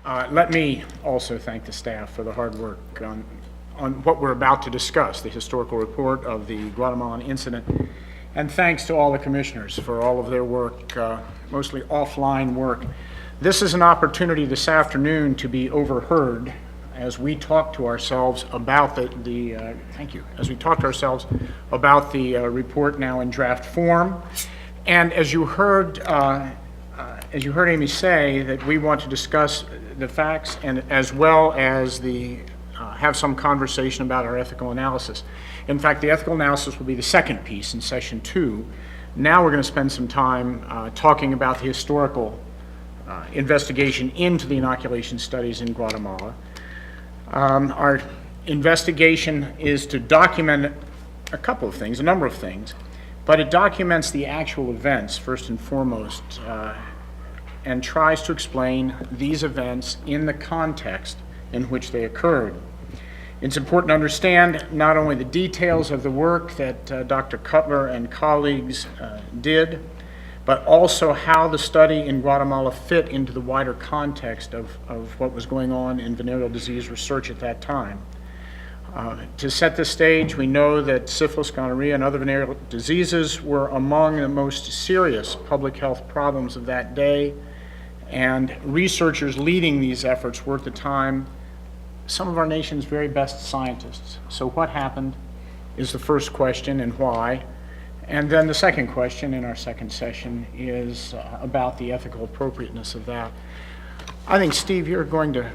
Let me also thank the staff for the hard work on what we're about to discuss, the historical report of the Guatemalan incident. And thanks to all the commissioners for all of their work, mostly offline work. This is an opportunity this afternoon to be overheard as we talk to ourselves about as we talk to ourselves about the report now in draft form. And as you heard Amy say, that we want to discuss the facts and as well as have some conversation about our ethical analysis. In fact, the ethical analysis will be the second piece in session 2. Now we're going to spend some time talking about the historical investigation into the inoculation studies in Guatemala. Our investigation is to document a number of things, but it documents the actual events first and foremost, and tries to explain these events in the context in which they occurred. It's important to understand not only the details of the work that Dr. Cutler and colleagues did, but also how the study in Guatemala fit into the wider context of what was going on in venereal disease research at that time. To set the stage, we know that syphilis, gonorrhea, and other venereal diseases were among the most serious public health problems of that day, and researchers leading these efforts were at the time some of our nation's very best scientists. So what happened is the first question, and why. And then the second question in our second session is about the ethical appropriateness of that. I think, Steve, you're going to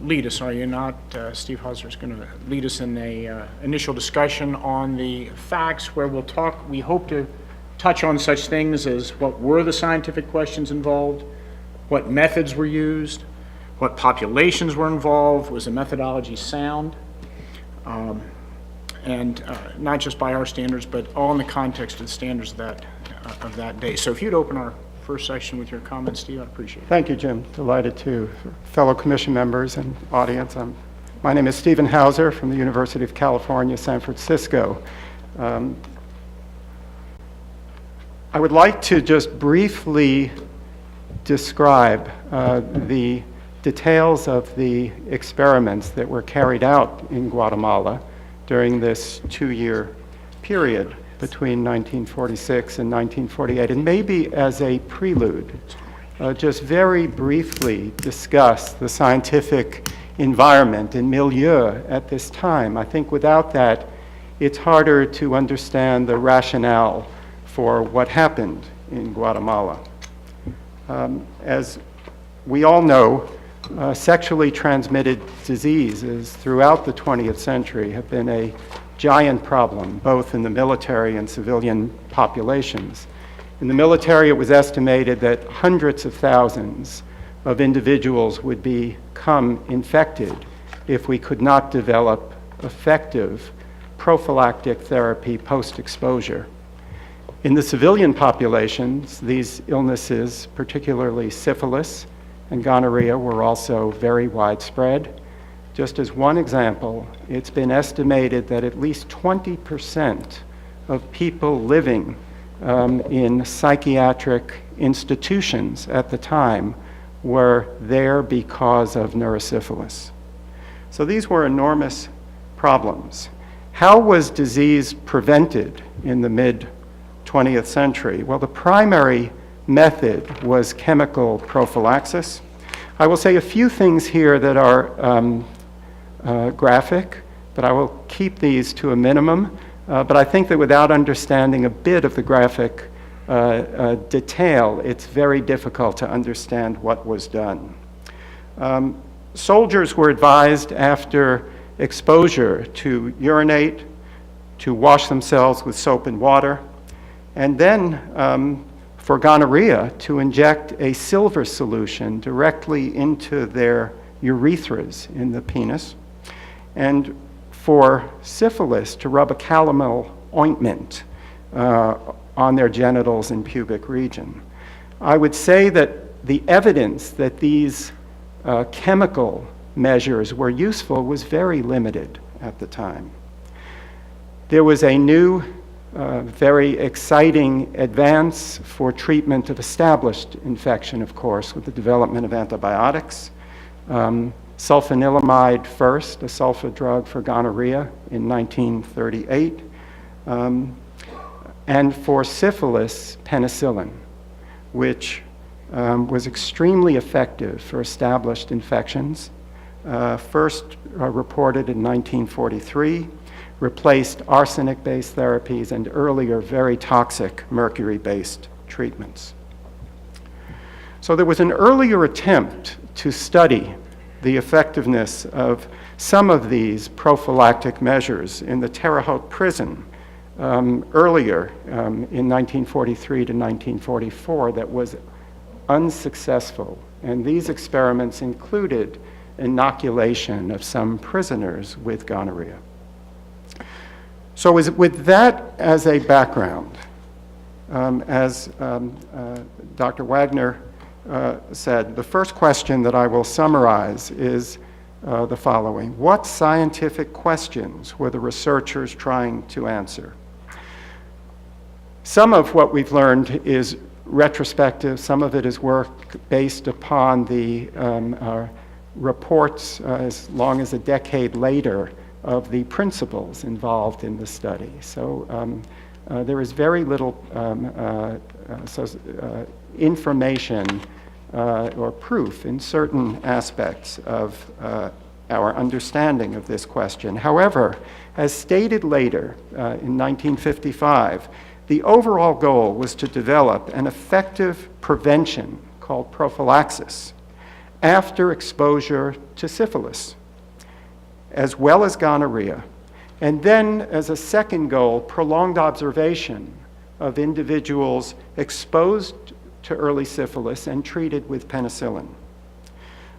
lead us, are you not? Steve Hauser is going to lead us in a initial discussion on the facts, where we hope to touch on such things as what were the scientific questions involved, what methods were used, what populations were involved, was the methodology sound, and not just by our standards, but all in the context of the standards of that day. So if you'd open our first section with your comments, Steve, I'd appreciate it. Thank you, Jim. Delighted to. Fellow commission members and audience, my name is Stephen Hauser from the University of California, San Francisco. I would like to just briefly describe the details of the experiments that were carried out in Guatemala during this 2-year period between 1946 and 1948, and maybe as a prelude, just very briefly discuss the scientific environment and milieu at this time. I think without that, it's harder to understand the rationale for what happened in Guatemala. As we all know, sexually transmitted diseases throughout the 20th century have been a giant problem, both in the military and civilian populations. In the military, it was estimated that hundreds of thousands of individuals would become infected if we could not develop effective prophylactic therapy post-exposure. In the civilian populations, these illnesses, particularly syphilis and gonorrhea, were also very widespread. Just as one example, it's been estimated that at least 20% of people living in psychiatric institutions at the time were there because of neurosyphilis. So these were enormous problems. How was disease prevented in the mid-20th century? Well, the primary method was chemical prophylaxis. I will say a few things here that are graphic, but I will keep these to a minimum. But I think that without understanding a bit of the graphic detail, it's very difficult to understand what was done. Soldiers were advised after exposure to urinate, to wash themselves with soap and water, and then for gonorrhea, to inject a silver solution directly into their urethras in the penis, and for syphilis, to rub a calomel ointment on their genitals and pubic region. I would say that the evidence that these chemical measures were useful was very limited at the time. There was a new, very exciting advance for treatment of established infection, of course, with the development of antibiotics. Sulfanilamide first, a sulfa drug for gonorrhea in 1938, and for syphilis, penicillin, which was extremely effective for established infections. First reported in 1943, replaced arsenic-based therapies and earlier very toxic mercury-based treatments. So there was an earlier attempt to study the effectiveness of some of these prophylactic measures in the Terre Haute prison earlier in 1943 to 1944 that was unsuccessful. And these experiments included inoculation of some prisoners with gonorrhea. So with that as a background, as Dr. Wagner said, the first question that I will summarize is the following. What scientific questions were the researchers trying to answer? Some of what we've learned is retrospective. Some of it is work based upon the reports as long as a decade later of the principals involved in the study. So there is very little information or proof in certain aspects of our understanding of this question. However, as stated later in 1955, the overall goal was to develop an effective prevention called prophylaxis after exposure to syphilis, as well as gonorrhea, and then as a second goal, prolonged observation of individuals exposed to early syphilis and treated with penicillin.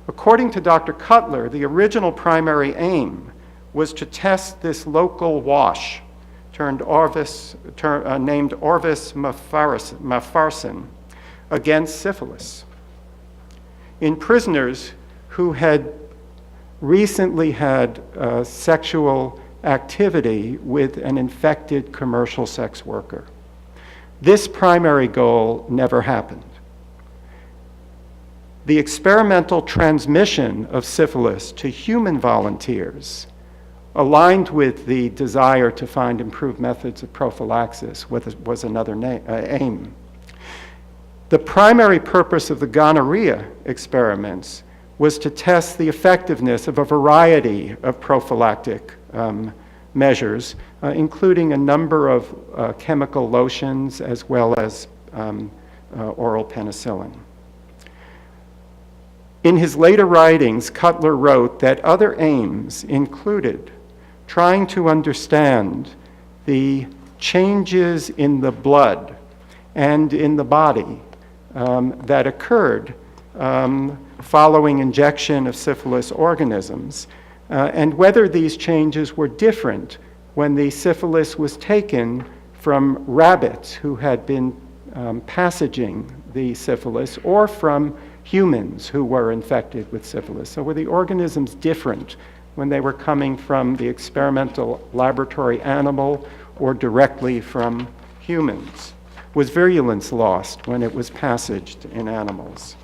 According to Dr. Cutler, the original primary aim was to test this local wash named Orvis Mafarsin against syphilis in prisoners who had recently had sexual activity with an infected commercial sex worker. This primary goal never happened. The experimental transmission of syphilis to human volunteers, aligned with the desire to find improved methods of prophylaxis, was another aim. The primary purpose of the gonorrhea experiments was to test the effectiveness of a variety of prophylactic measures, including a number of chemical lotions as well as oral penicillin. In his later writings, Cutler wrote that other aims included trying to understand the changes in the blood and in the body that occurred following injection of syphilis organisms, and whether these changes were different when the syphilis was taken from rabbits who had been passaging the syphilis or from humans who were infected with syphilis. So were the organisms different when they were coming from the experimental laboratory animal or directly from humans? Was virulence lost when it was passaged in animals?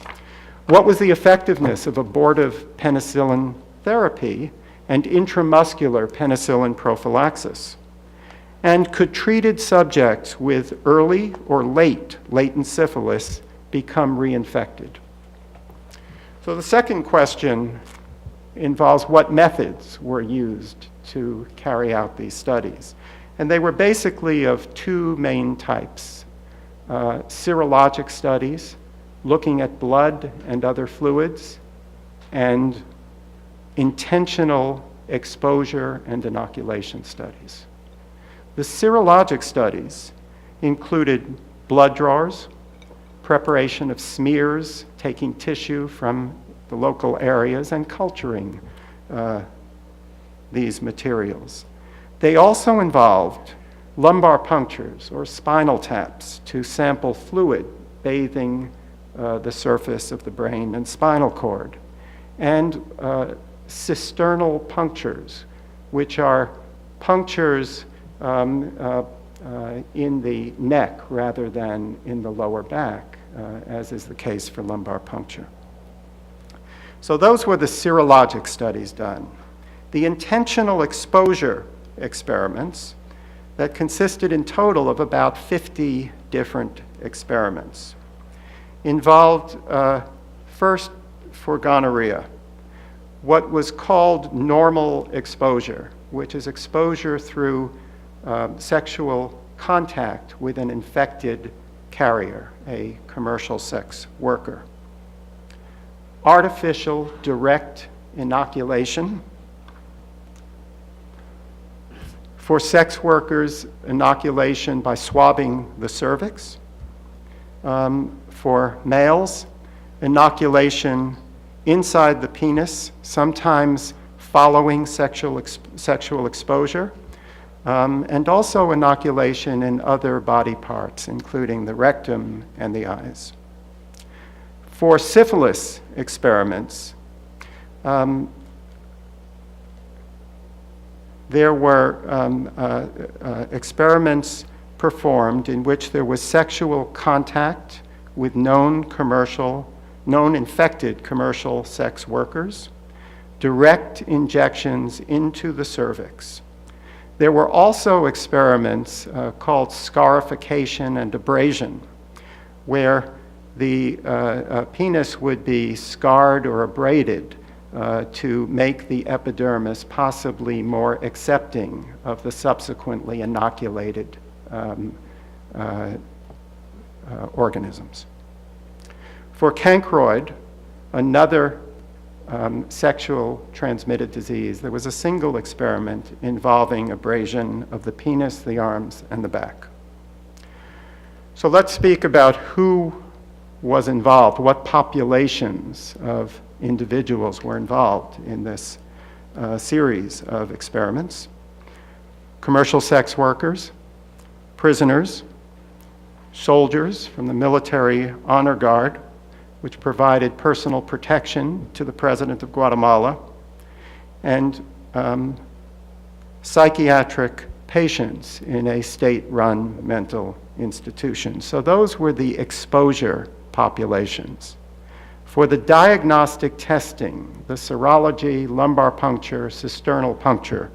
What was the effectiveness of abortive penicillin therapy and intramuscular penicillin prophylaxis? And could treated subjects with early or latent syphilis become reinfected? So the second question involves what methods were used to carry out these studies. And they were basically of two main types. Serologic studies, looking at blood and other fluids, and intentional exposure and inoculation studies. The serologic studies included blood draws, preparation of smears, taking tissue from the local areas and culturing these materials. They also involved lumbar punctures or spinal taps to sample fluid bathing the surface of the brain and spinal cord, and cisternal punctures, which are punctures in the neck rather than in the lower back, as is the case for lumbar puncture. So those were the serologic studies done. The intentional exposure experiments that consisted in total of about 50 different experiments involved, first for gonorrhea, what was called normal exposure, which is exposure through sexual contact with an infected carrier, a commercial sex worker. Artificial direct inoculation. For sex workers, inoculation by swabbing the cervix. For males, inoculation inside the penis, sometimes following sexual exposure, and also inoculation in other body parts, including the rectum and the eyes. For syphilis experiments, there were experiments performed in which there was sexual contact with known infected commercial sex workers, direct injections into the cervix. There were also experiments called scarification and abrasion, where the penis would be scarred or abraded to make the epidermis possibly more accepting of the subsequently inoculated organisms. For chancroid, another sexual transmitted disease, there was a single experiment involving abrasion of the penis, the arms, and the back. So let's speak about who was involved, what populations of individuals were involved in this series of experiments. Commercial sex workers, prisoners, soldiers from the military honor guard, which provided personal protection to the President of Guatemala, and psychiatric patients in a state-run mental institution. So those were the exposure populations. For the diagnostic testing, the serology, lumbar puncture, cisternal puncture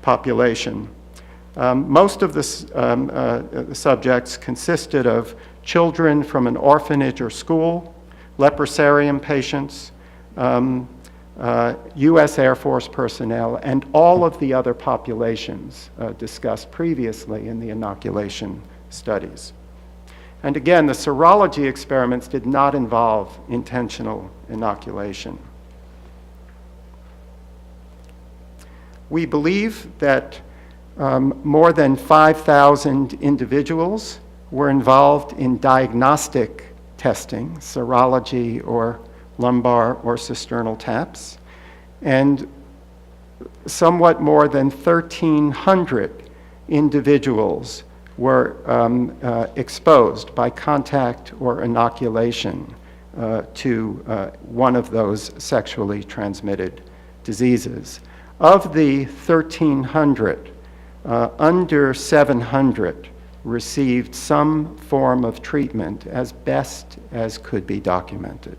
population, most of the subjects consisted of children from an orphanage or school, leprosarium patients, U.S. Air Force personnel, and all of the other populations discussed previously in the inoculation studies. And again, the serology experiments did not involve intentional inoculation. We believe that more than 5,000 individuals were involved in diagnostic testing, serology or lumbar or cisternal taps, and somewhat more than 1,300 individuals were exposed by contact or inoculation to one of those sexually transmitted diseases. Of the 1,300, under 700 received some form of treatment as best as could be documented.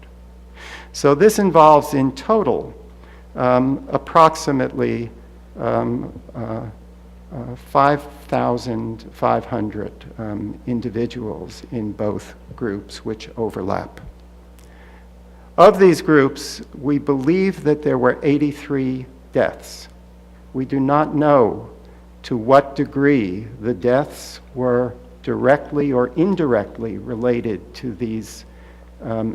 So this involves in total approximately 5,500 individuals in both groups, which overlap. Of these groups, we believe that there were 83 deaths. We do not know to what degree the deaths were directly or indirectly related to these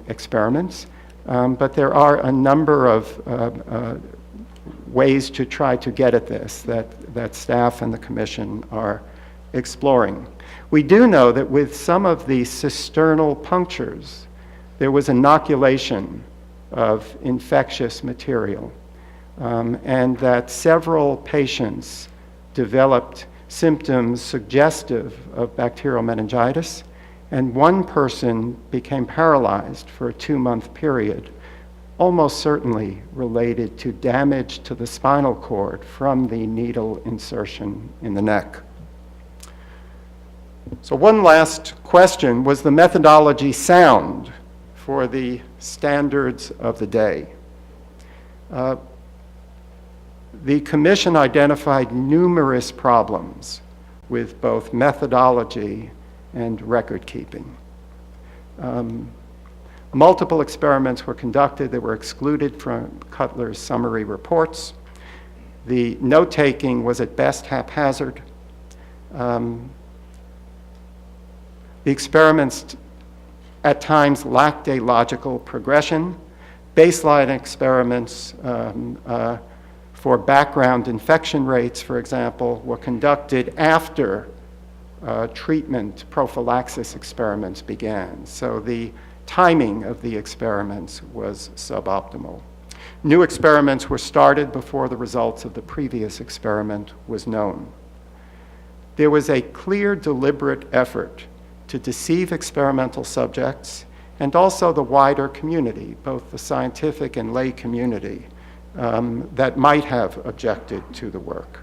experiments, but there are a number of ways to try to get at this that staff and the commission are exploring. We do know that with some of the cisternal punctures, there was inoculation of infectious material, and that several patients developed symptoms suggestive of bacterial meningitis, and one person became paralyzed for a 2-month period, almost certainly related to damage to the spinal cord from the needle insertion in the neck. So one last question: was the methodology sound for the standards of the day? The commission identified numerous problems with both methodology and record keeping. Multiple experiments were conducted that were excluded from Cutler's summary reports. The note-taking was at best haphazard. The experiments at times lacked a logical progression. Baseline experiments for background infection rates, for example, were conducted after treatment prophylaxis experiments began. So the timing of the experiments was suboptimal. New experiments were started before the results of the previous experiment was known. There was a clear, deliberate effort to deceive experimental subjects and also the wider community, both the scientific and lay community, that might have objected to the work.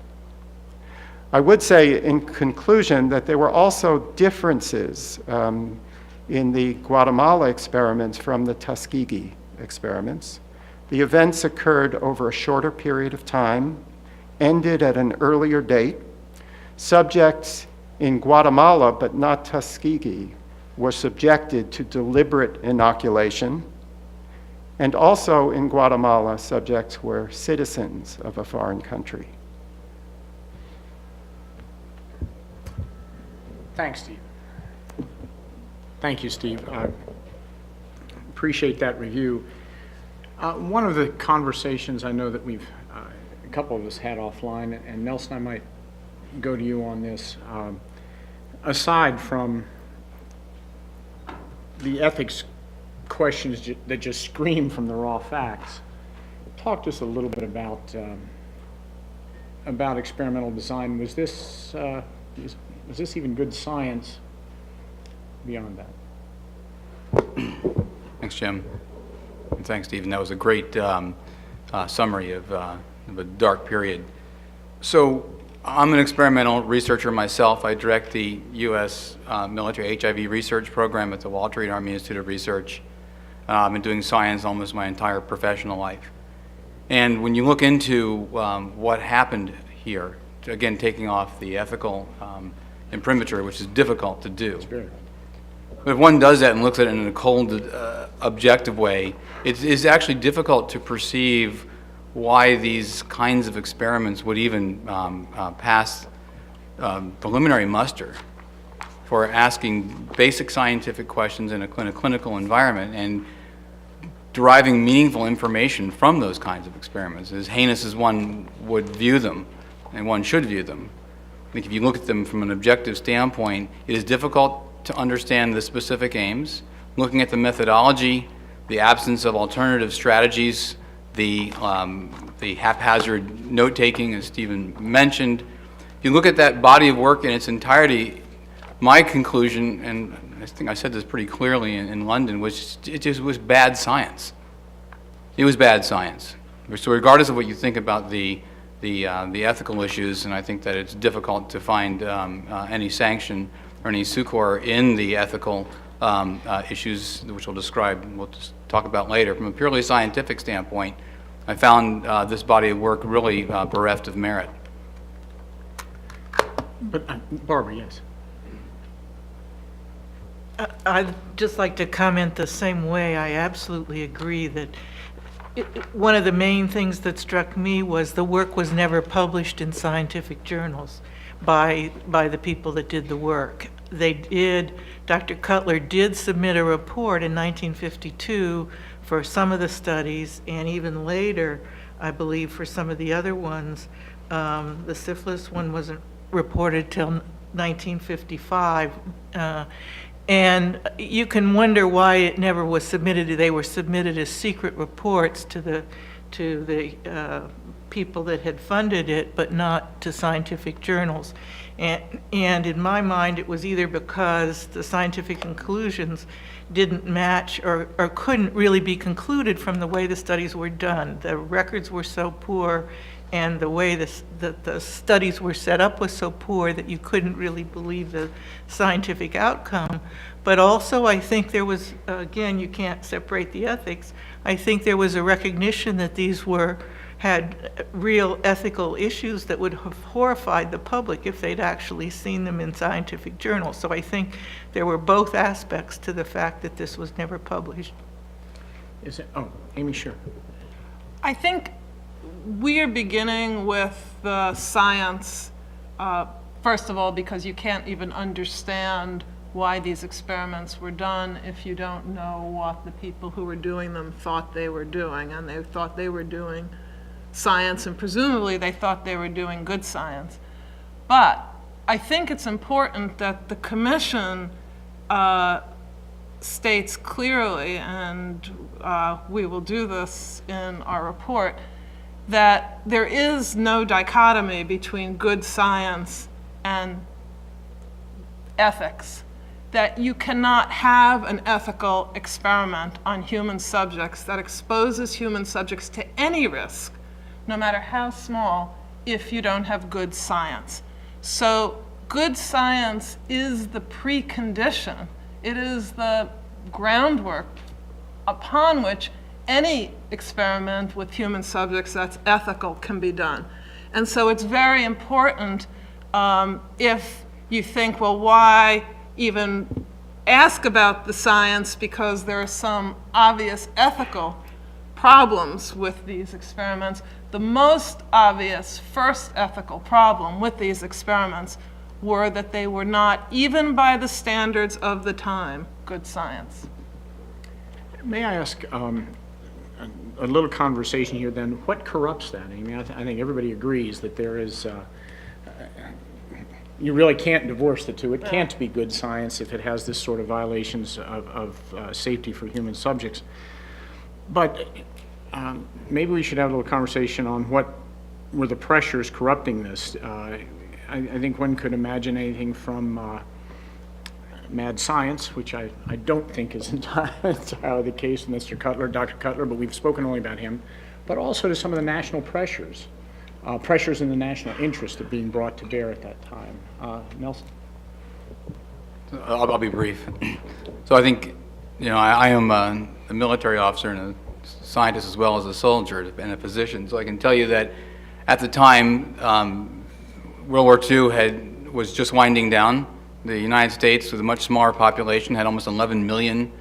I would say in conclusion that there were also differences in the Guatemala experiments from the Tuskegee experiments. The events occurred over a shorter period of time, ended at an earlier date. Subjects in Guatemala, but not Tuskegee, were subjected to deliberate inoculation. And also in Guatemala, subjects were citizens of a foreign country. Thanks, Steve. Thank you, Steve. I appreciate that review. One of the conversations I know that we've, a couple of us had offline, and Nelson, I might go to you on this. Aside from the ethics questions that just scream from the raw facts, talk to us a little bit about experimental design. Was this even good science beyond that? Thanks, Jim. And thanks, Stephen. That was a great summary of a dark period. So I'm an experimental researcher myself. I direct the U.S. military HIV research program at the Walter Reed Army Institute of Research. I've been doing science almost my entire professional life. And when you look into what happened here, again, taking off the ethical imprimatur, which is difficult to do. But if one does that and looks at it in a cold, objective way, it is actually difficult to perceive why these kinds of experiments would even pass preliminary muster for asking basic scientific questions in a clinical environment and deriving meaningful information from those kinds of experiments. As heinous as one would view them, and one should view them, I think if you look at them from an objective standpoint, it is difficult to understand the specific aims, looking at the methodology, the absence of alternative strategies, the haphazard note-taking, as Stephen mentioned. If you look at that body of work in its entirety, my conclusion, and I think I said this pretty clearly in London, was it just was bad science. It was bad science. So regardless of what you think about the ethical issues, and I think that it's difficult to find any sanction or any succor in the ethical issues, which we'll just talk about later. From a purely scientific standpoint, I found this body of work really bereft of merit. But Barbara, yes. I'd just like to comment the same way. I absolutely agree that one of the main things that struck me was the work was never published in scientific journals by the people that did the work. Dr. Cutler did submit a report in 1952 for some of the studies, and even later, I believe, for some of the other ones. The syphilis one wasn't reported till 1955. And you can wonder why it never was submitted. They were submitted as secret reports to the people that had funded it, but not to scientific journals. And in my mind, it was either because the scientific conclusions didn't match or couldn't really be concluded from the way the studies were done. The records were so poor, and the way the studies were set up was so poor that you couldn't really believe the scientific outcome. But also, I think there was, again, you can't separate the ethics. I think there was a recognition that these had real ethical issues that would have horrified the public if they'd actually seen them in scientific journals. So I think there were both aspects to the fact that this was never published. Is it, oh, Amy, sure. I think we are beginning with the science, first of all, because you can't even understand why these experiments were done if you don't know what the people who were doing them thought they were doing. And they thought they were doing science, and presumably they thought they were doing good science. But I think it's important that the commission states clearly, and we will do this in our report, that there is no dichotomy between good science and ethics, that you cannot have an ethical experiment on human subjects that exposes human subjects to any risk, no matter how small, if you don't have good science. So good science is the precondition. It is the groundwork upon which any experiment with human subjects that's ethical can be done. And so it's very important if you think, well, why even ask about the science, because there are some obvious ethical problems with these experiments. The most obvious first ethical problem with these experiments were that they were not, even by the standards of the time, good science. May I ask a little conversation here then? What corrupts that? I mean, I think everybody agrees that there is, you really can't divorce the two. It can't be good science if it has this sort of violations of safety for human subjects. But maybe we should have a little conversation on what were the pressures corrupting this. I think one could imagine anything from mad science, which I don't think is entirely the case with Mr. Cutler, Dr. Cutler, but we've spoken only about him, but also to some of the national pressures in the national interest of being brought to bear at that time. Nelson? I'll be brief. So I think, I am a military officer and a scientist as well as a soldier and a physician. So I can tell you that at the time, World War II was just winding down. The United States, with a much smaller population, had almost 11 million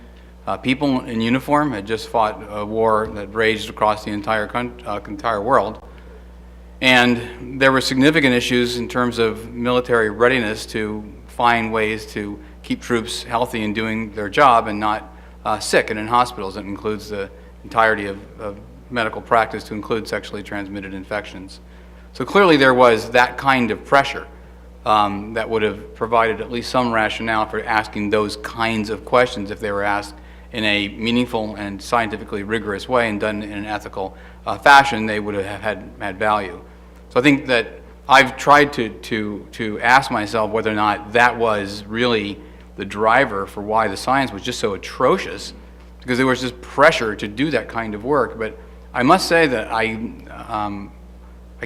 people in uniform, had just fought a war that raged across the entire world. And there were significant issues in terms of military readiness to find ways to keep troops healthy and doing their job and not sick and in hospitals. That includes the entirety of medical practice to include sexually transmitted infections. So clearly there was that kind of pressure that would have provided at least some rationale for asking those kinds of questions if they were asked in a meaningful and scientifically rigorous way and done in an ethical fashion. They would have had value. So I think that I've tried to ask myself whether or not that was really the driver for why the science was just so atrocious, because there was just pressure to do that kind of work. But I must say that I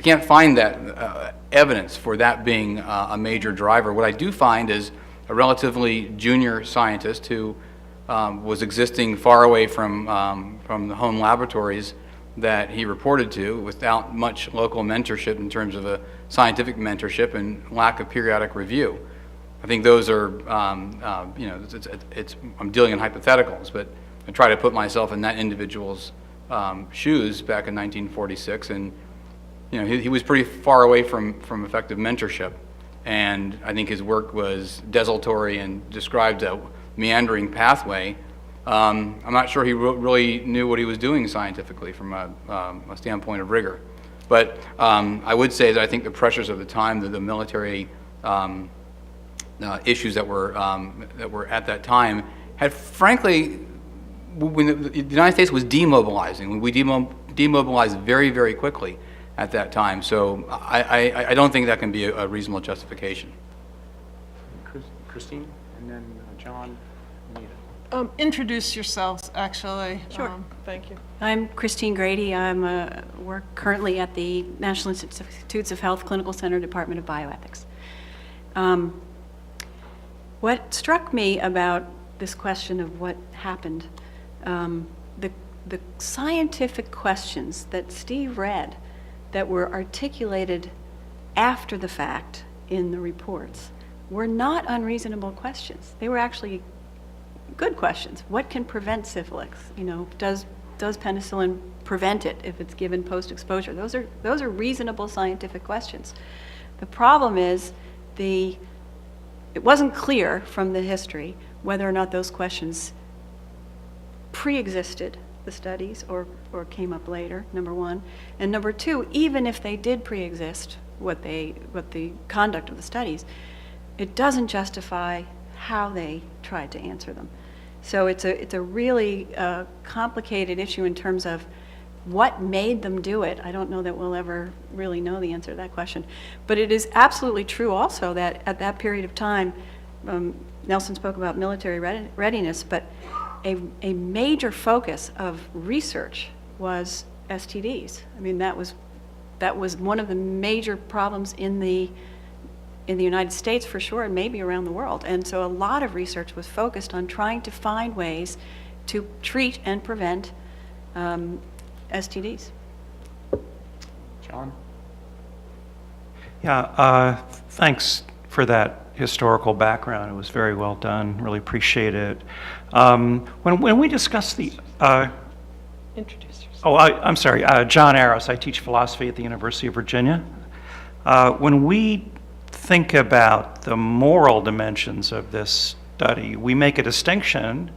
can't find that evidence for that being a major driver. What I do find is a relatively junior scientist who was existing far away from the home laboratories that he reported to, without much local mentorship in terms of a scientific mentorship and lack of periodic review. I think those are, I'm dealing in hypotheticals, but I try to put myself in that individual's shoes back in 1946, and he was pretty far away from effective mentorship, and I think his work was desultory and described a meandering pathway. I'm not sure he really knew what he was doing scientifically from a standpoint of rigor. But I would say that I think the pressures of the time, the military issues that were at that time, had frankly, when the United States was demobilizing, we demobilized very, very quickly at that time. So I don't think that can be a reasonable justification. Christine, and then John, Anita. Introduce yourselves, actually. Sure. Thank you. I'm Christine Grady. I'm work currently at the National Institutes of Health Clinical Center, Department of Bioethics. What struck me about this question of what happened. The scientific questions that Steve read that were articulated after the fact in the reports were not unreasonable questions. They were actually good questions. What can prevent syphilis? You know, does penicillin prevent it if it's given post-exposure? Those are reasonable scientific questions. The problem is it wasn't clear from the history whether or not those questions pre-existed the studies or came up later, number one. And number two, even if they did pre-exist what the conduct of the studies, it doesn't justify how they tried to answer them. So it's a really complicated issue in terms of what made them do it. I don't know that we'll ever really know the answer to that question. But it is absolutely true also that at that period of time, Nelson spoke about military readiness, but a major focus of research was STDs. I mean, that was one of the major problems in the United States for sure, and maybe around the world. And so a lot of research was focused on trying to find ways to treat and prevent STDs. John? Yeah, thanks for that historical background. It was very well done. Really appreciate it. When we discuss the... Introduce yourself. Oh, I'm sorry. John Aros. I teach philosophy at the University of Virginia. When we think about the moral dimensions of this study, we make a distinction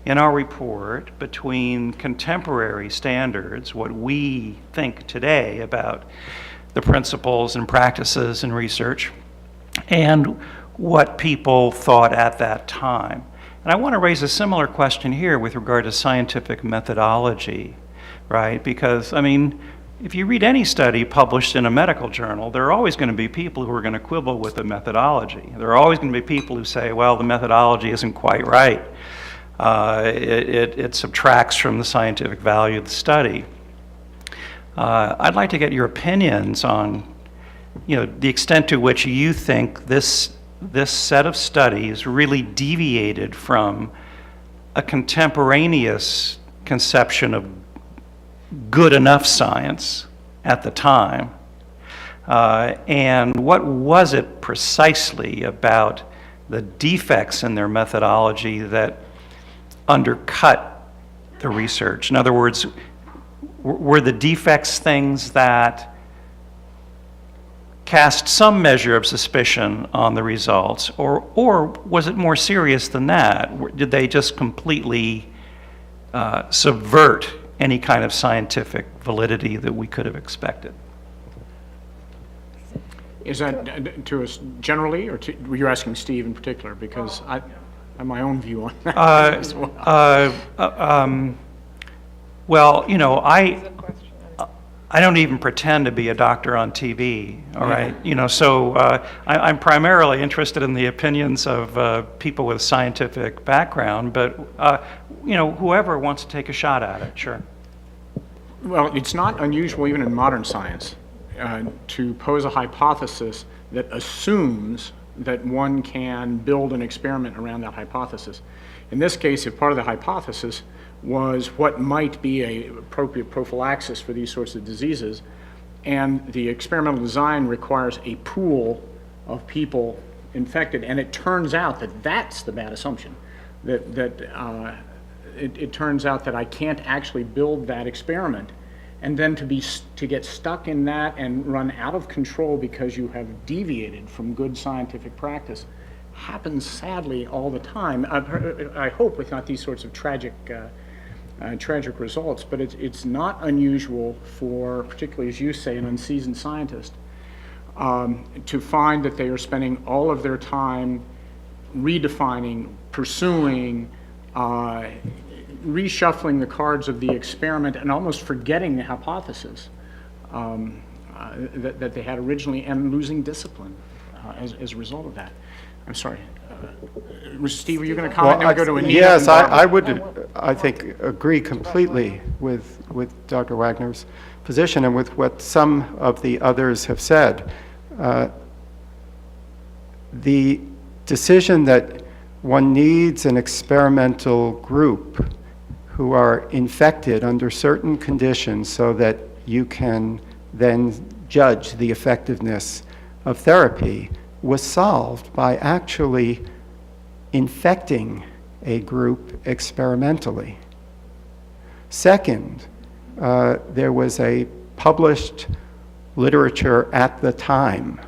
in our report between contemporary standards, what we think today about the principles and practices in research, and what people thought at that time. And I want to raise a similar question here with regard to scientific methodology, right? Because, I mean, if you read any study published in a medical journal, there are always going to be people who are going to quibble with the methodology. There are always going to be people who say, well, the methodology isn't quite right. It subtracts from the scientific value of the study. I'd like to get your opinions on, the extent to which you think this set of studies really deviated from a contemporaneous conception of good enough science at the time, and what was it precisely about the defects in their methodology that undercut the research? In other words, were the defects things that cast some measure of suspicion on the results, or was it more serious than that? Did they just completely subvert any kind of scientific validity that we could have expected? Is that to us generally, or were you asking Steve in particular? Because I have my own view on that as well. Well, I don't even pretend to be a doctor on TV, all right? So I'm primarily interested in the opinions of people with scientific background, but, whoever wants to take a shot at it, sure. Well, it's not unusual even in modern science to pose a hypothesis that assumes that one can build an experiment around that hypothesis. In this case, if part of the hypothesis was what might be an appropriate prophylaxis for these sorts of diseases, and the experimental design requires a pool of people infected, and it turns out that that's the bad assumption, it turns out that I can't actually build that experiment, and then to get stuck in that and run out of control because you have deviated from good scientific practice happens sadly all the time. I hope with not these sorts of tragic results, but it's not unusual for, particularly as you say, an unseasoned scientist, to find that they are spending all of their time redefining, pursuing, reshuffling the cards of the experiment and almost forgetting the hypothesis that they had originally, and losing discipline as a result of that. I'm sorry. Steve, were you going to comment? Then we go to Anita. Yes, I would, I think, agree completely with Dr. Wagner's position and with what some of the others have said. The decision that one needs an experimental group who are infected under certain conditions so that you can then judge the effectiveness of therapy, was solved by actually infecting a group experimentally. Second, there was a published literature at the time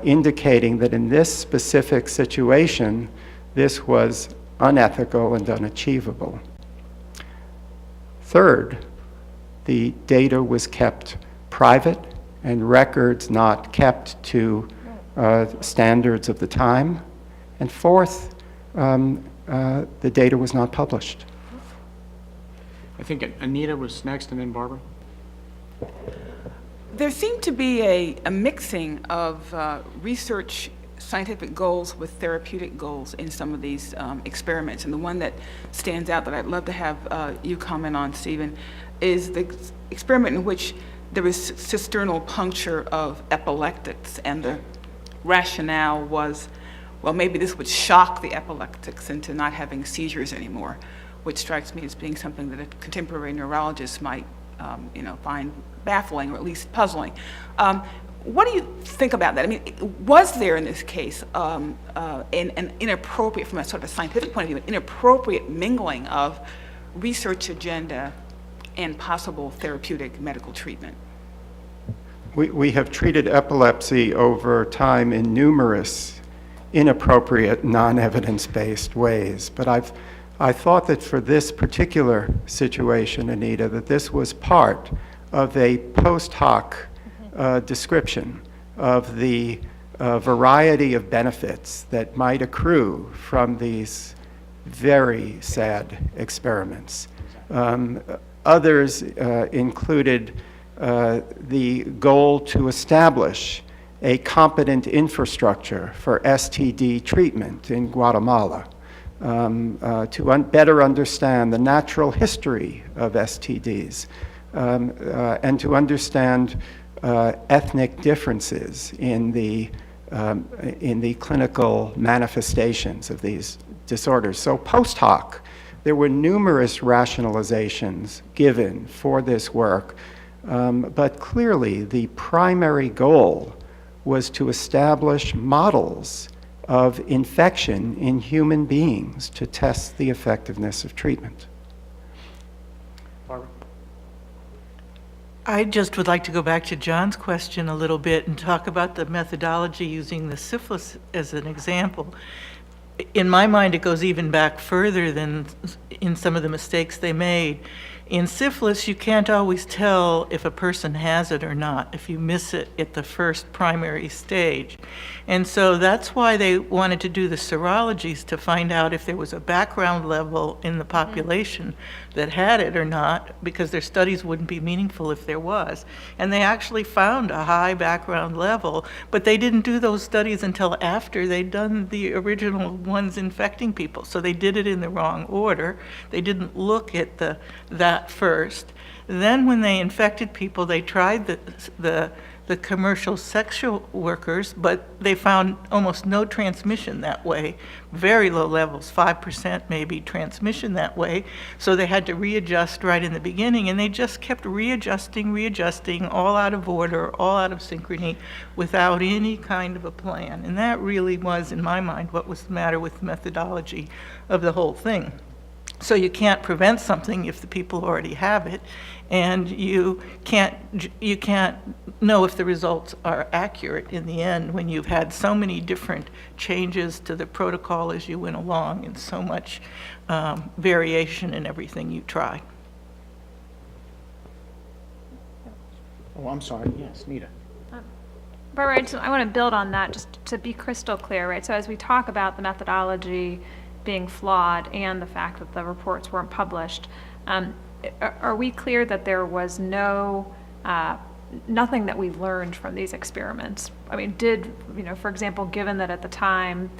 indicating that in this specific situation, this was unethical and unachievable. Third, the data was kept private and records not kept to standards of the time. And fourth, the data was not published. I think Anita was next, and then Barbara. There seemed to be a mixing of research scientific goals with therapeutic goals in some of these experiments. And the one that stands out that I'd love to have you comment on, Stephen, is the experiment in which there was cisternal puncture of epileptics, and the rationale was, well, maybe this would shock the epileptics into not having seizures anymore, which strikes me as being something that a contemporary neurologist might find baffling or at least puzzling. What do you think about that? I mean, was there in this case an inappropriate, from a sort of a scientific point of view, an inappropriate mingling of research agenda and possible therapeutic medical treatment? We have treated epilepsy over time in numerous inappropriate, non-evidence-based ways, but I thought that for this particular situation, Anita, that this was part of a post hoc description of the variety of benefits that might accrue from these very sad experiments. Others included the goal to establish a competent infrastructure for STD treatment in Guatemala, to better understand the natural history of STDs, and to understand ethnic differences in the clinical manifestations of these disorders. So post hoc, there were numerous rationalizations given for this work, but clearly the primary goal was to establish models of infection in human beings to test the effectiveness of treatment. Barbara? I just would like to go back to John's question a little bit and talk about the methodology using the syphilis as an example. In my mind, it goes even back further than in some of the mistakes they made. In syphilis, you can't always tell if a person has it or not, if you miss it at the first primary stage. And so that's why they wanted to do the serologies, to find out if there was a background level in the population that had it or not, because their studies wouldn't be meaningful if there was. And they actually found a high background level, but they didn't do those studies until after they'd done the original ones infecting people. So they did it in the wrong order. They didn't look at that first. Then when they infected people, they tried the commercial sexual workers, but they found almost no transmission that way, very low levels, 5% maybe transmission that way. So they had to readjust right in the beginning, and they just kept readjusting, all out of order, all out of synchrony, without any kind of a plan. And that really was, in my mind, what was the matter with the methodology of the whole thing. So you can't prevent something if the people already have it, and you can't know if the results are accurate in the end when you've had so many different changes to the protocol as you went along, and so much variation in everything you try. Oh, I'm sorry. Yes, Nita. Barbara, I want to build on that just to be crystal clear, right? So as we talk about the methodology being flawed and the fact that the reports weren't published, are we clear that there was nothing that we learned from these experiments? I mean, for example, given that at the time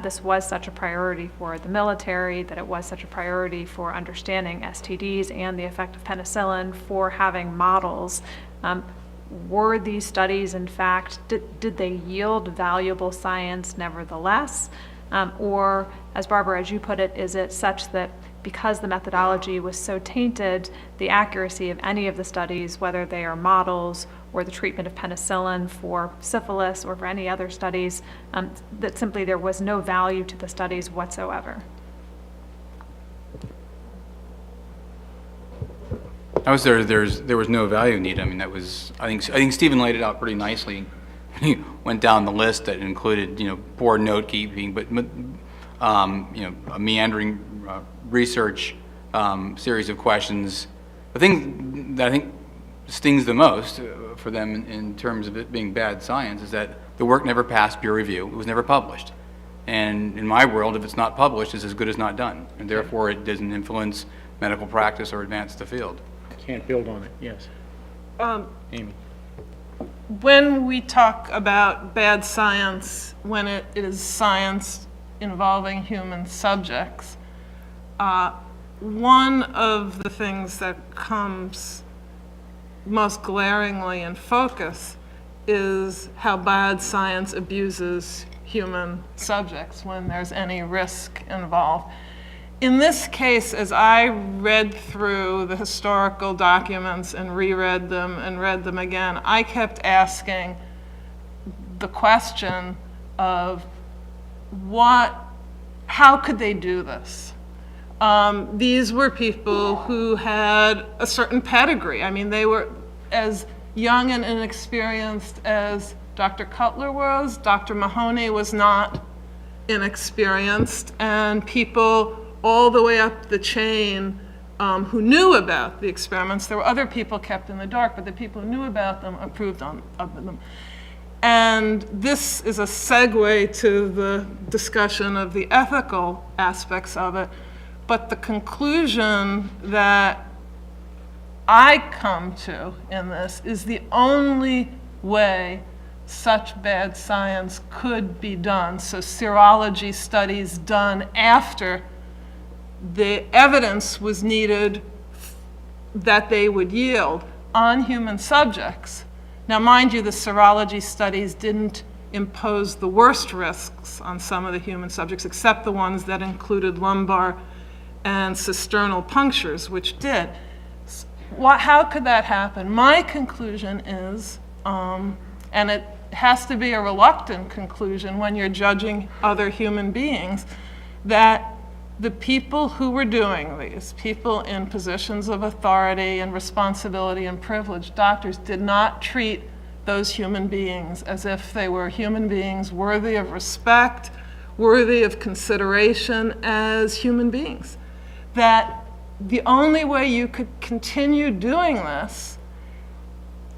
this was such a priority for the military, that it was such a priority for understanding STDs and the effect of penicillin, for having models, were these studies, in fact, did they yield valuable science nevertheless? Or, as Barbara, as you put it, is it such that because the methodology was so tainted, the accuracy of any of the studies, whether they are models or the treatment of penicillin for syphilis or for any other studies, that simply there was no value to the studies whatsoever? I was there was no value need. I mean, that was, I think Stephen laid it out pretty nicely. He went down the list that included, poor note keeping, but, a meandering research series of questions. The thing that I think stings the most for them in terms of it being bad science is that the work never passed peer review. It was never published. And in my world, if it's not published, it's as good as not done. And therefore, it doesn't influence medical practice or advance the field. Can't build on it, yes. Amy? When we talk about bad science, when it is science involving human subjects, one of the things that comes most glaringly in focus is how bad science abuses human subjects when there's any risk involved. In this case, as I read through the historical documents and reread them and read them again, I kept asking the question of how could they do this? These were people who had a certain pedigree. I mean, they were as young and inexperienced as Dr. Cutler was. Dr. Mahoney was not inexperienced, and people all the way up the chain who knew about the experiments. There were other people kept in the dark, but the people who knew about them approved of them. And this is a segue to the discussion of the ethical aspects of it. But the conclusion that I come to in this is the only way such bad science could be done. So serology studies done after the evidence was needed that they would yield on human subjects. Now, mind you, the serology studies didn't impose the worst risks on some of the human subjects, except the ones that included lumbar and cisternal punctures, which did. How could that happen? My conclusion is, and it has to be a reluctant conclusion when you're judging other human beings, that the people who were doing these, people in positions of authority and responsibility and privilege, doctors, did not treat those human beings as if they were human beings worthy of respect, worthy of consideration as human beings. That the only way you could continue doing this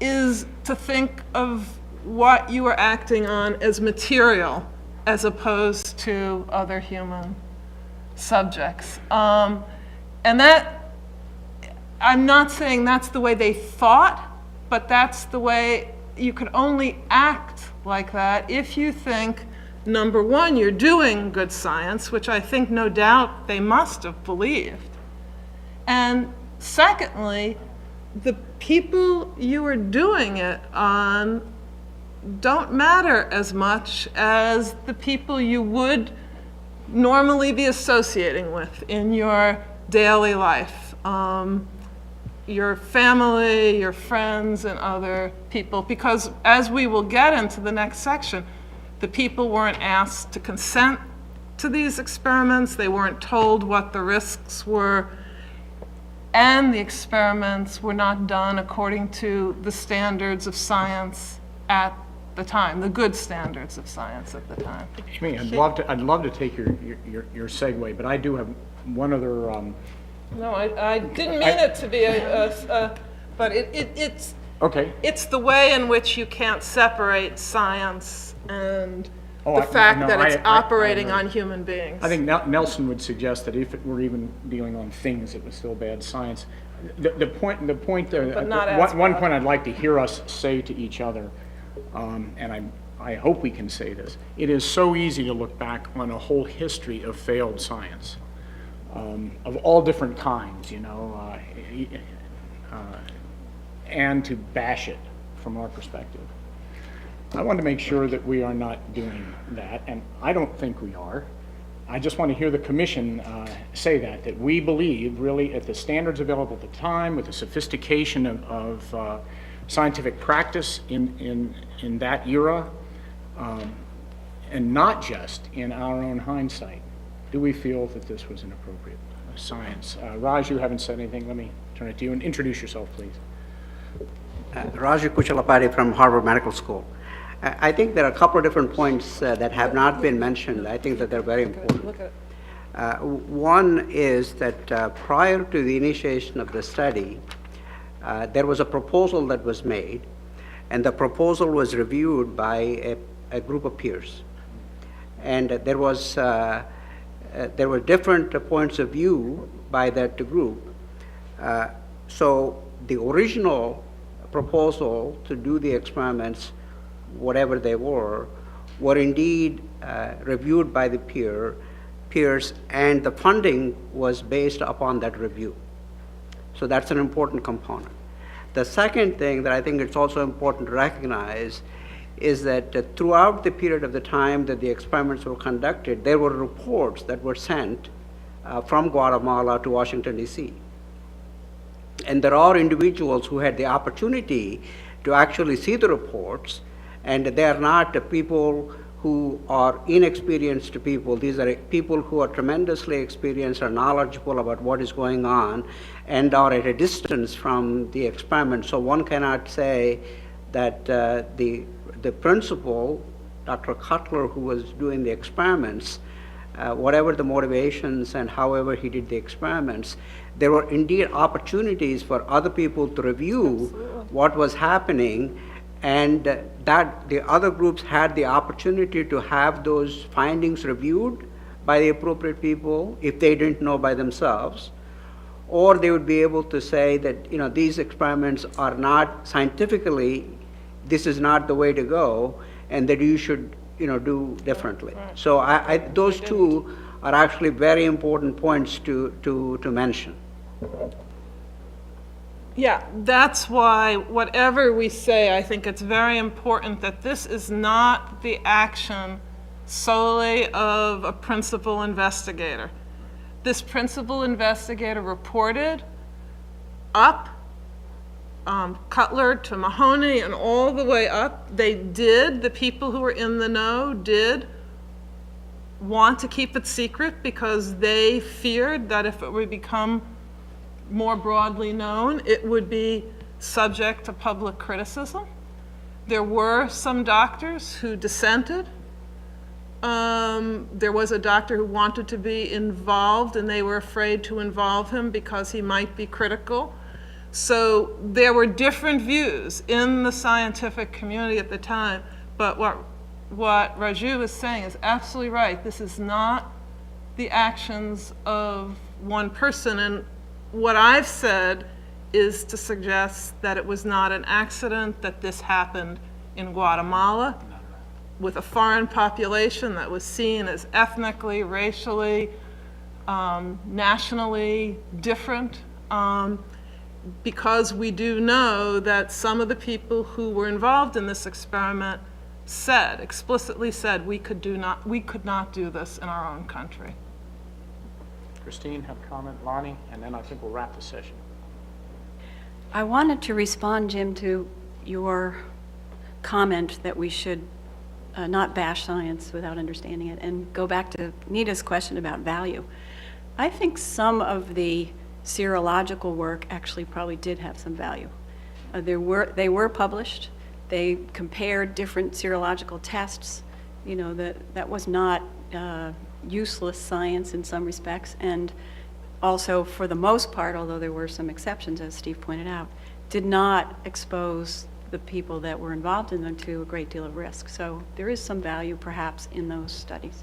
is to think of what you are acting on as material as opposed to other human subjects. And that, I'm not saying that's the way they thought, but that's the way you could only act like that if you think, number one, you're doing good science, which I think no doubt they must have believed. And secondly, the people you are doing it on don't matter as much as the people you would normally be associating with in your daily life. Your family, your friends, and other people. Because as we will get into the next section, the people weren't asked to consent to these experiments. They weren't told what the risks were. And the experiments were not done according to the standards of science at the time, the good standards of science at the time. Amy, I'd love to take your segue, but I do have one other. No, I didn't mean it to be but it's Okay. It's the way in which you can't separate science and Oh, the fact no, that it's I operating agree. on human beings. I think Nelson would suggest that if it were even dealing on things, it was still bad science. The point, But not as one bad. point I'd like to hear us say to each other, and I hope we can say this, it is so easy to look back on a whole history of failed science, of all different kinds, and to bash it from our perspective. I want to make sure that we are not doing that, and I don't think we are. I just want to hear the commission say that we believe really at the standards available at the time, with the sophistication of scientific practice in that era, and not just in our own hindsight, do we feel that this was an appropriate science? Raj, you haven't said anything. Let me turn it to you and introduce yourself, please. Raju Kuchalapati from Harvard Medical School. I think there are a couple of different points that have not been mentioned. I think that they're very important. One is that prior to the initiation of the study, there was a proposal that was made, and the proposal was reviewed by a group of peers. And there were different points of view by that group. So the original proposal to do the experiments, whatever they were indeed reviewed by the peers, and the funding was based upon that review. So that's an important component. The second thing that I think it's also important to recognize is that throughout the period of the time that the experiments were conducted, there were reports that were sent from Guatemala to Washington, D.C. And there are individuals who had the opportunity to actually see the reports, and they are not people who are inexperienced people. These are people who are tremendously experienced or knowledgeable about what is going on and are at a distance from the experiment. So one cannot say that the principal, Dr. Cutler, who was doing the experiments, whatever the motivations and however he did the experiments, there were indeed opportunities for other people to review what was happening, and that the other groups had the opportunity to have those findings reviewed by the appropriate people if they didn't know by themselves, or they would be able to say that, you know, these experiments are not scientifically, this is not the way to go, and that you should, you know, do differently. So those two are actually very important points to mention. Yeah, that's why whatever we say, I think it's very important that this is not the action solely of a principal investigator. This principal investigator reported up, Cutler to Mahoney and all the way up. The people who were in the know did want to keep it secret because they feared that if it would become more broadly known, it would be subject to public criticism. There were some doctors who dissented. There was a doctor who wanted to be involved, and they were afraid to involve him because he might be critical. So there were different views in the scientific community at the time, but what Raju is saying is absolutely right. This is not the actions of one person, and what I've said is to suggest that it was not an accident that this happened in Guatemala with a foreign population that was seen as ethnically, racially, nationally different, because we do know that some of the people who were involved in this experiment explicitly said, we could not do this in our own country. Christine, have a comment? Lonnie? And then I think we'll wrap the session. I wanted to respond, Jim, to your comment that we should not bash science without understanding it, and go back to Nita's question about value. I think some of the serological work actually probably did have some value. They were published. They compared different serological tests. You know, that was not useless science in some respects, and also, for the most part, although there were some exceptions, as Steve pointed out, did not expose the people that were involved in them to a great deal of risk. So there is some value, perhaps, in those studies.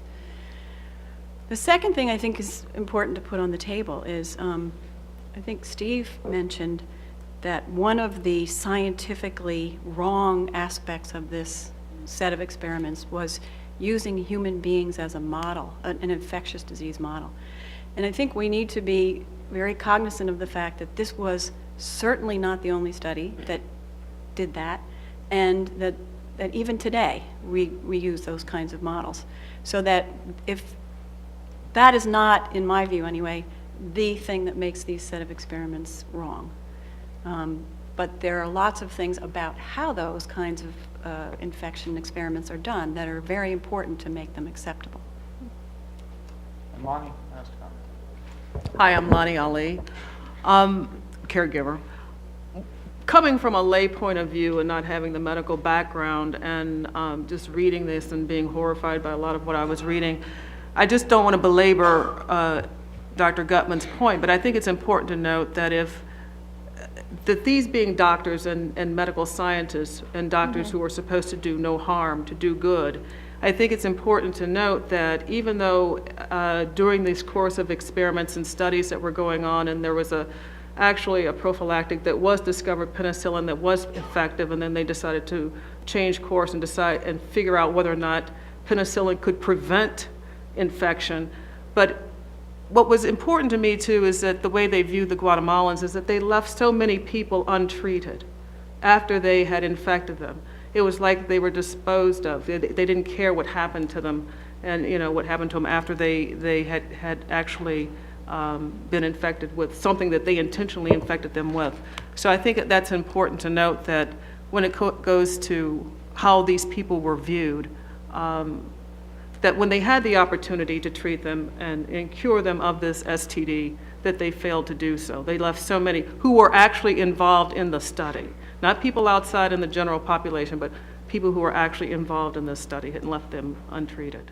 The second thing I think is important to put on the table is, I think Steve mentioned that one of the scientifically wrong aspects of this set of experiments was using human beings as a model, an infectious disease model. And I think we need to be very cognizant of the fact that this was certainly not the only study that did that, and that even today we use those kinds of models. So that if that is not, in my view anyway, the thing that makes these set of experiments wrong. But there are lots of things about how those kinds of infection experiments are done that are very important to make them acceptable. And Lonnie, last comment. Hi, I'm Lonnie Ali, caregiver. Coming from a lay point of view and not having the medical background and just reading this and being horrified by a lot of what I was reading, I just don't want to belabor Dr. Gutman's point, but I think it's important to note that that these being doctors and medical scientists and doctors who are supposed to do no harm, to do good, I think it's important to note that even though during this course of experiments and studies that were going on, and there was actually a prophylactic that was discovered, penicillin, that was effective, and then they decided to change course and decide and figure out whether or not penicillin could prevent infection. But what was important to me too is that the way they viewed the Guatemalans is that they left so many people untreated after they had infected them. It was like they were disposed of. They didn't care what happened to them, and what happened to them after they had actually been infected with something that they intentionally infected them with. So I think that's important to note, that when it goes to how these people were viewed, that when they had the opportunity to treat them and cure them of this STD, that they failed to do so. They left so many who were actually involved in the study, not people outside in the general population, but people who were actually involved in this study, and left them untreated.